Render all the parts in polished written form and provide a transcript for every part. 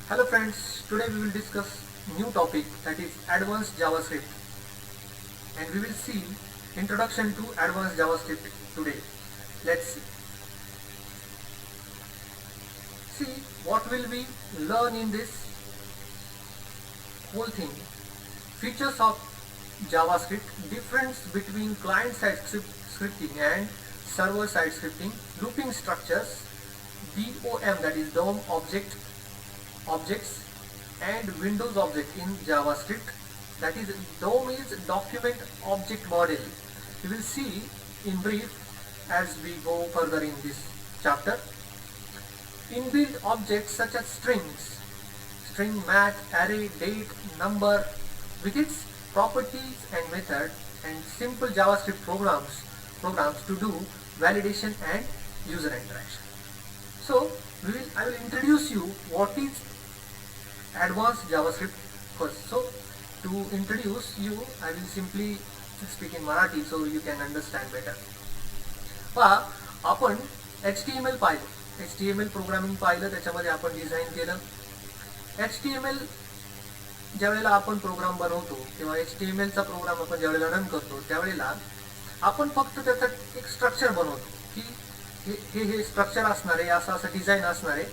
Hello friends, today we will discuss new topic, that is advanced JavaScript, and we will see introduction to advanced JavaScript today. Let's see what will we learn in this whole thing. Features of JavaScript, difference between client-side scripting and server-side scripting, looping structures, DOM, that is DOM objects, and Windows object in JavaScript, that is DOM is document object model. We will see in brief as we go further in this chapter. Inbuilt objects such as string, math, array, date, number, with its properties and method, and simple JavaScript programs to do validation and user interaction. So I will introduce you what is advanced JavaScript first. So to introduce you, I will simply speak in Marathi so you can understand better. पहा, आपण HTML पाहिलं, HTML programming पाहिलं, त्याच्यामध्ये आपण design केलं. HTML ज्या वेळेला आपण प्रोग्राम बनवतो किंवा HTML चा प्रोग्राम आपण ज्या वेळेला रन करतो त्यावेळेला आपण फक्त त्याचा एक स्ट्रक्चर बनवतो की हे स्ट्रक्चर असणार आहे, असं डिझाईन असणार आहे,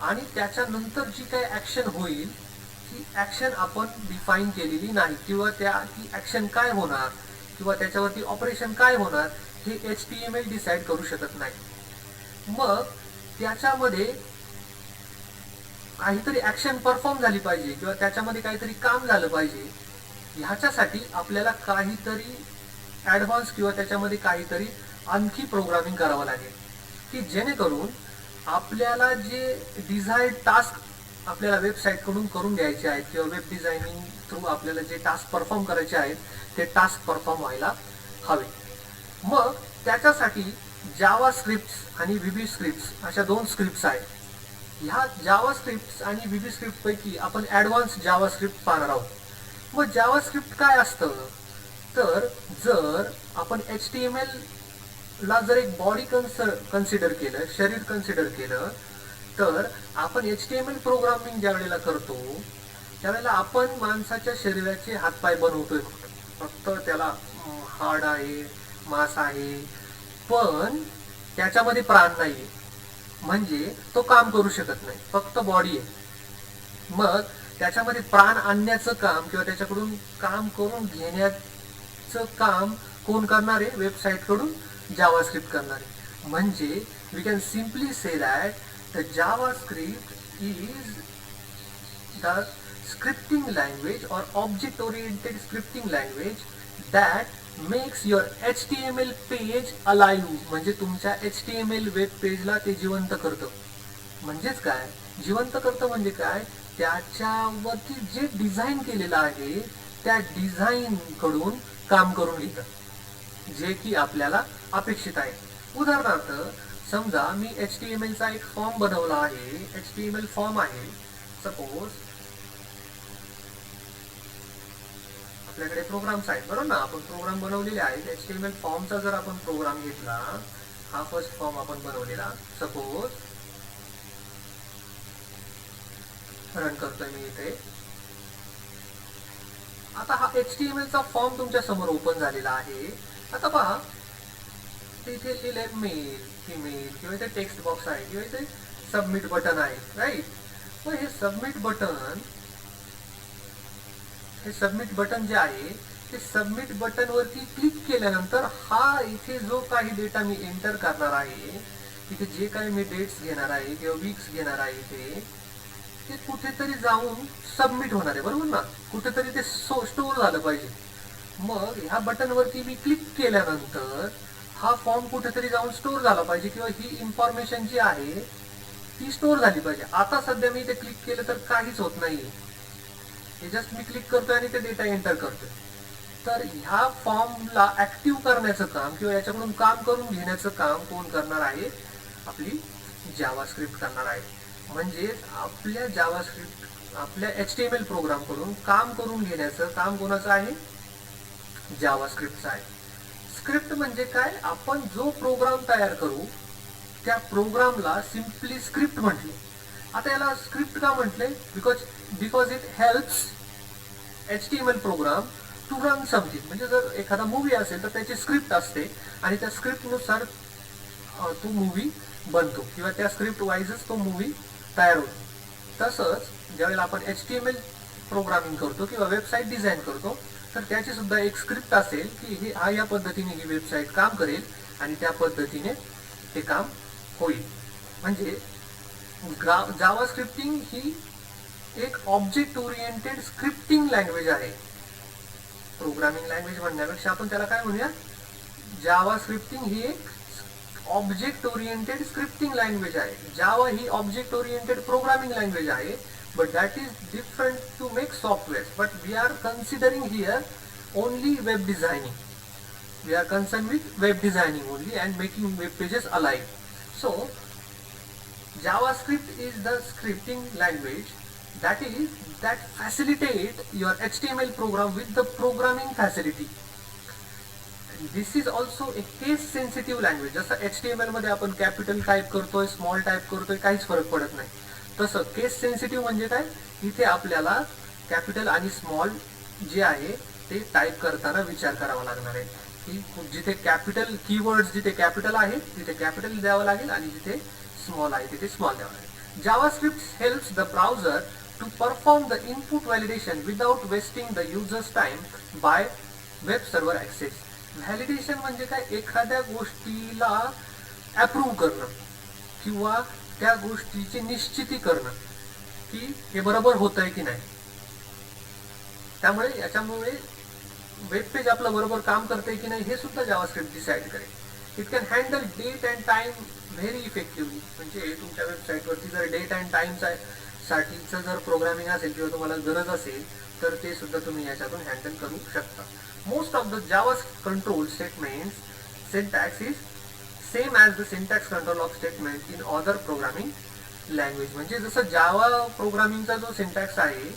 आणि त्याच्यानंतर जी काही ॲक्शन होईल ती ॲक्शन आपण डिफाईन केलेली नाही, किंवा ती ॲक्शन काय होणार किंवा त्याच्यावरती ऑपरेशन काय होणार हे HTML डिसाईड करू शकत नाही. मग त्याच्यामध्ये काहीतरी ॲक्शन परफॉर्म झाली पाहिजे किंवा त्याच्यामध्ये काहीतरी काम झालं पाहिजे, ह्याच्यासाठी आपल्याला काहीतरी ॲडव्हान्स किंवा त्याच्यामध्ये काहीतरी आणखी प्रोग्रामिंग करावं लागेल की जेणेकरून आपल्याला जे डिझायर्ड टास्क आपल्याला वेबसाईटकडून करून घ्यायचे आहेत किंवा वेब डिझायनिंग थ्रू आपल्याला जे टास्क परफॉर्म करायचे आहेत ते टास्क परफॉर्म व्हायला हवे. मग त्याच्यासाठी जावा स्क्रिप्ट्स आणि VB स्क्रिप्ट्स अशा दोन स्क्रिप्ट्स आहेत. ह्या जावा स्क्रिप्ट्स आणि VB स्क्रिप्ट पैकी आपण ॲडव्हान्स जावा स्क्रिप्ट पाहणार आहोत. मग जावा स्क्रिप्ट काय असतं, तर जर आपण HTML ला जर एक बॉडी कन्सिडर केलं, शरीर कन्सिडर केलं, तर आपण HTML प्रोग्रामिंग ज्या वेळेला करतो त्यावेळेला आपण माणसाच्या शरीराचे हातपाय बनवतोय, फक्त त्याला हाड आहे, मांस आहे, पण त्याच्यामध्ये प्राण नाही, म्हणजे तो काम करू शकत नाही, फक्त बॉडी आहे. मग त्याच्यामध्ये प्राण आणण्याचं काम किंवा त्याच्याकडून काम करून घेण्याचं काम कोण करणार आहे, वेबसाईटकडून JavaScript करणार आहे. म्हणजे we can simply say that the JavaScript is the scripting language or object oriented scripting language that makes your HTML page alive. म्हणजे तुमच्या HTML वेब पेजला ते जिवंत करतं. म्हणजेच काय जिवंत करतं, म्हणजे काय, त्याच्यावरती जे डिझाईन केलेलं आहे त्या डिझाईन कडून काम करून घेतं, जे की आपल्याला अपेक्षित आहे. उदाहरणार्थ समजा मी HTML चा एक फॉर्म बनवला आहे, HTML फॉर्म आहे. सपोज आपल्याकडे प्रोग्राम्स आहेत, बरोबर ना, आपण प्रोग्राम बनवलेले आहेत. HTML फॉर्मचा जर आपण प्रोग्राम घेतला, हा फर्स्ट फॉर्म आपण बनवलेला, सपोज रन करतोय मी इथे. आता हा HTML चा फॉर्म तुमच्या समोर ओपन झालेला आहे. आता पहा, तिथे लिहिलंय मेल, फिमेल, किंवा इथे टेक्स्ट बॉक्स आहे, किंवा इथे सबमिट बटन आहे, राईट. मग हे सबमिट बटन जे आहे ते सबमिट बटन वरती क्लिक केल्यानंतर हा इथे जो काही डेटा मी एंटर करणार आहे, तिथे जे काही मी डेट्स घेणार आहे किंवा वीक्स घेणार आहे ते कुठेतरी जाऊन सबमिट होणार आहे, बरोबर ना, कुठेतरी ते स्टोअर झालं पाहिजे. मग ह्या बटन वरती मी क्लिक केल्यानंतर हा फॉर्म कुठेतरी जाऊन स्टोअर झाला पाहिजे किंवा ही इन्फॉर्मेशन जी आहे ती स्टोअर झाली पाहिजे. आता सध्या मी इथे क्लिक केलं तर काहीच होत नाहीये, हे जस्ट मी क्लिक करतोय आणि ते डेटा एंटर करतोय. तर ह्या फॉर्मला ऍक्टिव्ह करण्याचं काम किंवा याच्याकडून काम करून घेण्याचं काम कोण करणार आहे, आपली JavaScript करणार आहे. म्हणजे आपल्या JavaScript, आपल्या HTML प्रोग्राम कडून काम करून घेण्याचं काम कोणाचं आहे, JavaScriptचं आहे. स्क्रिप्ट म्हणजे काय, आपण जो प्रोग्राम तयार करू त्या प्रोग्रामला सिम्पली स्क्रिप्ट म्हटले. आता याला स्क्रिप्ट का म्हटले? Because it helps HTML program to run something. म्हणजे जर एखादा मूवी असेल तर त्याची स्क्रिप्ट असते आणि त्या स्क्रिप्टनुसार तो मूवी बनतो किंवा त्या स्क्रिप्ट वाईजच तो मूवी तयार होतो. तसंच ज्यावेळेला आपण HTML प्रोग्रामिंग करतो किंवा वेबसाईट डिझाईन करतो तर त्याची सुद्धा एक स्क्रिप्ट असेल की या पद्धतीने ही वेबसाईट काम करेल आणि त्या पद्धतीने ते काम होईल. म्हणजे जावा स्क्रिप्टिंग ही एक ऑब्जेक्ट ओरिएंटेड स्क्रिप्टिंग लँग्वेज आहे. प्रोग्रामिंग लँग्वेज म्हणण्यापेक्षा आपण त्याला काय म्हणूया, जावा स्क्रिप्टिंग ही एक ऑब्जेक्ट ओरिएंटेड स्क्रिप्टिंग लँग्वेज आहे. जावा ही ऑब्जेक्ट ओरिएंटेड प्रोग्रामिंग लँग्वेज आहे, but that is different to make software. But we are considering here only web designing. We are concerned with web designing only and making web pages alive. So JavaScript is the scripting language that facilitate your HTML program with the programming facility. This is also a case sensitive language. जसं HTML मध्ये आपण capital type करतोय, small type करतोय, काहीच फरक पडत नाही. तसं केस सेन्सिटिव्ह म्हणजे काय, इथे आपल्याला कॅपिटल आणि स्मॉल जे आहे ते टाईप करताना विचार करावा लागणार आहे की जिथे कॅपिटल कीवर्ड्स जिथे कॅपिटल आहे तिथे कॅपिटल द्यावं लागेल आणि जिथे स्मॉल आहे तिथे स्मॉल द्यावं लागेल. JavaScript helps the browser to perform the input validation without wasting the user's time by web server access. Validation म्हणजे काय, एखाद्या गोष्टीला अप्रूव्ह करणं किंवा त्या गोष्टीची निश्चिती करणं की हे बरोबर होतंय की नाही. त्यामुळे याच्यामुळे वेब पेज आपलं बरोबर काम करतंय की नाही हे सुद्धा जावास्क्रिप्ट डिसाईड करेल. It can handle date and time very effectively. म्हणजे तुमच्या वेबसाईटवरती जर डेट अँड टाइमचा साठीचं जर प्रोग्रामिंग असेल किंवा तुम्हाला गरज असेल तर ते सुद्धा तुम्ही याच्यातून हँडल करू शकता. Most of the Java control statements syntax is same as the syntax control of statement in other programming language. म्हणजे जसं जावा प्रोग्रामिंगचा जो सिंटॅक्स आहे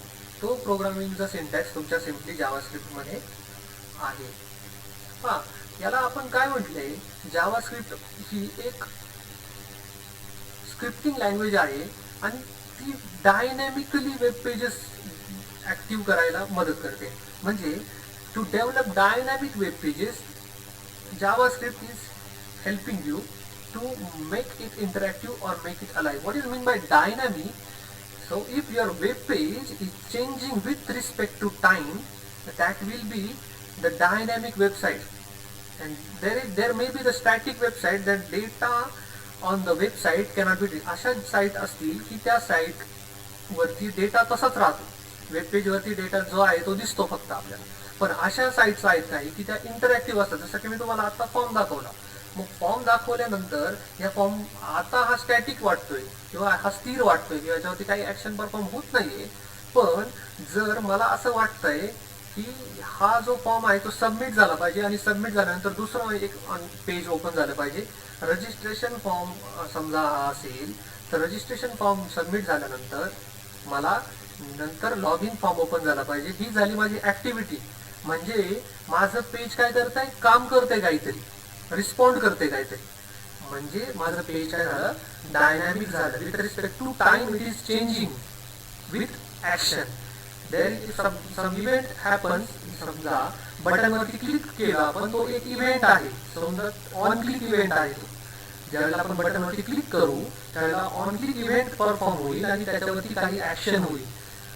तो प्रोग्रामिंगचा सिंटॅक्स तुमच्या सिम्पली जावास्क्रिप्टमध्ये आहे. हां, याला आपण काय म्हटलंय, जावास्क्रिप्ट ही एक स्क्रिप्टिंग लँग्वेज आहे आणि ती डायनॅमिकली वेब पेजेस ॲक्टिव्ह करायला मदत करते. म्हणजे to develop dynamic web pages JavaScript is helping you to make it interactive or make it alive. What do you mean by dynamic? So if your web page is changing with respect to time, that will be the dynamic website. And there may be the static website that data on the website cannot be. अशा site असतील की त्या site वरती data तसाच राहतो, web page वरती data जो आहे तो दिसतो फक्त आपल्याला. पण अशा साईट्स आहेत काही की त्या इंटरॅक्टिव्ह असतात. जसं की मी तुम्हाला आता फॉर्म दाखवला, मग फॉर्म दाखवल्यानंतर या फॉर्म आता हा स्टॅटिक वाटतोय किंवा हा स्थिर वाटतोय किंवा याच्यावरती काही ऍक्शन परफॉर्म होत नाहीये. पण जर मला असं वाटतंय की हा जो फॉर्म आहे तो सबमिट झाला पाहिजे आणि सबमिट झाल्यानंतर दुसरं एक पेज ओपन झालं पाहिजे. रजिस्ट्रेशन फॉर्म समजा हा असेल तर रजिस्ट्रेशन फॉर्म सबमिट झाल्यानंतर मला नंतर लॉग इन फॉर्म ओपन झाला पाहिजे. ही झाली माझी ऍक्टिव्हिटी. म्हणजे माझं पेज काय करतंय, काम करतंय काहीतरी, रिस्पॉन्ड करते काहीतरी. म्हणजे माझं पेज काय झालं, डायनॅमिक झालं. With respect to time it is changing with action. There is some event happens. समजा बटनवरती क्लिक केलं आपण, तो एक इव्हेंट आहे, समजा ऑन क्लिक इव्हेंट आहे. तो ज्यावेळेला आपण बटनवरती क्लिक करू त्यावेळेला ऑन क्लिक इव्हेंट परफॉर्म होईल आणि त्याच्यावरती काही ऍक्शन होईल.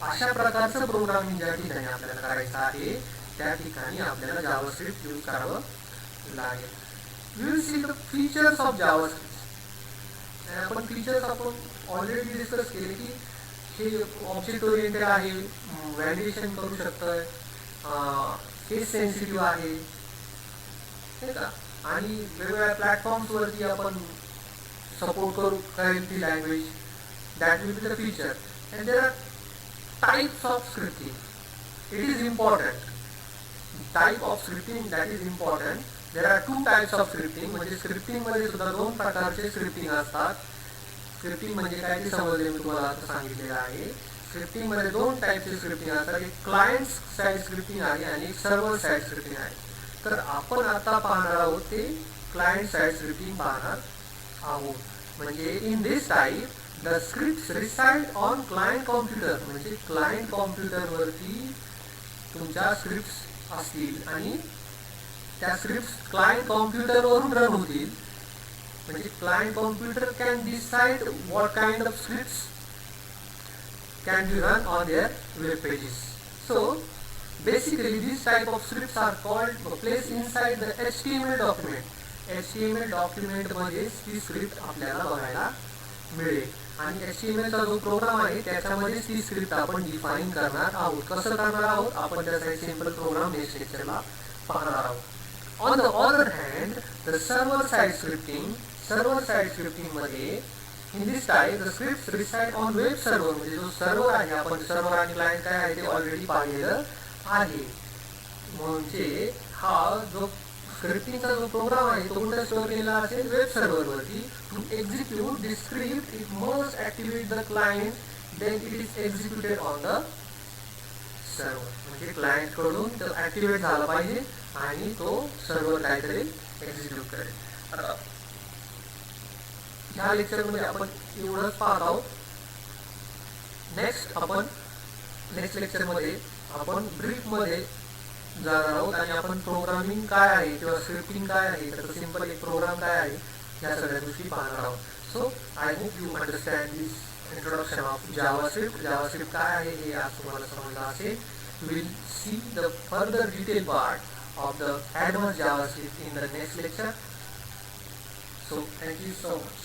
अशा प्रकारचं प्रोग्रामिंग ज्या ठिकाणी आपल्याला करायचं आहे त्या ठिकाणी आपल्याला जावास्क्रिप्ट यूज करावं लागेल. We will see the features of JavaScript. आपण फीचर्स आपण ऑलरेडी डिस्कस केले की हे ऑब्जेक्ट ओरिएंटेड आहे, व्हॅलिडेशन करू शकतोय, केस सेन्सिटिव्ह आहे, हे का, आणि वेगवेगळ्या प्लॅटफॉर्म्सवरती आपण सपोर्ट करू करेल ती language. That will be the feature. And there are types of scripting. It is important. Type of scripting that is important. There are two types of scripting. म्हणजे स्क्रिप्टिंग मध्ये सुद्धा दोन प्रकारचे स्क्रिप्टिंग असतात. स्क्रिप्टिंग म्हणजे काय ते समजले मी तुम्हाला आता सांगितलेलं आहे. स्क्रिप्टिंग मध्ये दोन टाइपचे स्क्रिप्टिंग असतात. एक क्लायंट साइड स्क्रिप्टिंग आहे आणि एक सर्व्हर साइड स्क्रिप्टिंग आहे. तर आपण आता पाहणार आहोत ते क्लायंट साइड स्क्रिप्टिंग पाहणार आहोत. म्हणजे in this type the script reside on client computer, म्हणजे क्लायंट कॉम्प्युटरवरती तुमच्या स्क्रिप्ट असतील आणि त्या स्क्रिप्ट क्लायंट कॉम्प्युटरवरून रन होतील. म्हणजे client computer can decide what kind of scripts can be run on their web pages. So basically these type of scripts are called placed inside the HTML document. HTML document मध्येच ती script आपल्याला बघायला मिळेल आणि HTML चा जो programme आहे त्याच्यामध्येच ती स्क्रिप्ट आपण डिफाईन करणार आहोत. कसं करणार आहोत आपण त्याचा एक सिंपल प्रोग्राम नेक्स्ट लेक्चरला पाहणार आहोत. On the other hand the server side scripting मध्ये in this type the scripts reside on web server, म्हणजे जो सर्व्हर आहे आपण सर्व्हर आणि क्लायंट काय आहे ते ऑलरेडी पाहिलेलं आहे. म्हणजे हा जो स्क्रिप्टिंगचा जो प्रोग्राम आहे तो कुठे स्टोअर केलेला असेल वेब सर्व्हरवरती. To execute this script it must activate the client then it is executed on the server. म्हणजे क्लायंट कडून तो ऍक्टिव्हेट झाला पाहिजे आणि तो सर्व्हर काय करेल एक्झिक्यूट करेल. ह्या लेक्चरमध्ये आपण एवढंच पाहत आहोत. नेक्स्ट लेक्चरमध्ये आपण ब्रीफमध्ये जाणार आहोत आणि आपण प्रोग्रामिंग काय आहे किंवा स्क्रिप्टिंग काय आहे त्याचा सिंपल एक प्रोग्राम काय आहे ह्या सगळ्या गोष्टी पाहणार आहोत. So I hope you understand this introduction of JavaScript काय आहे हे आज तुम्हाला समजलं असेल. Will see the further detail part of the advance JavaScript in the next lecture. So thank you so much.